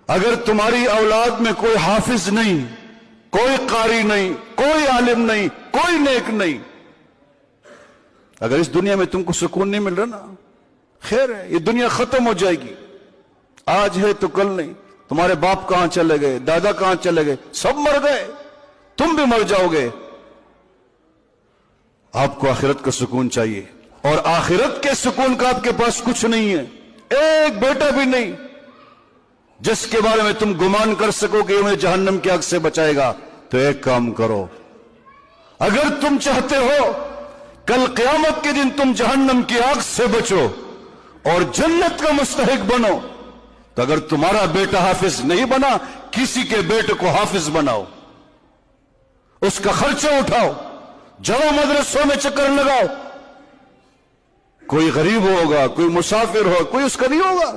اگر تمہاری اولاد میں کوئی حافظ نہیں، کوئی قاری نہیں، کوئی عالم نہیں، کوئی نیک نہیں، اگر اس دنیا میں تم کو سکون نہیں مل رہا نا، خیر ہے، یہ دنیا ختم ہو جائے گی، آج ہے تو کل نہیں۔ تمہارے باپ کہاں چلے گئے، دادا کہاں چلے گئے، سب مر گئے، تم بھی مر جاؤ گے۔ آپ کو آخرت کا سکون چاہیے، اور آخرت کے سکون کا آپ کے پاس کچھ نہیں ہے، ایک بیٹا بھی نہیں جس کے بارے میں تم گمان کر سکو کہ انہیں جہنم کی آگ سے بچائے گا۔ تو ایک کام کرو، اگر تم چاہتے ہو کل قیامت کے دن تم جہنم کی آگ سے بچو اور جنت کا مستحق بنو، تو اگر تمہارا بیٹا حافظ نہیں بنا، کسی کے بیٹے کو حافظ بناؤ، اس کا خرچہ اٹھاؤ، جاؤ مدرسوں میں چکر لگاؤ، کوئی غریب ہوگا، کوئی مسافر ہوگا، کوئی اس کا نہیں ہوگا،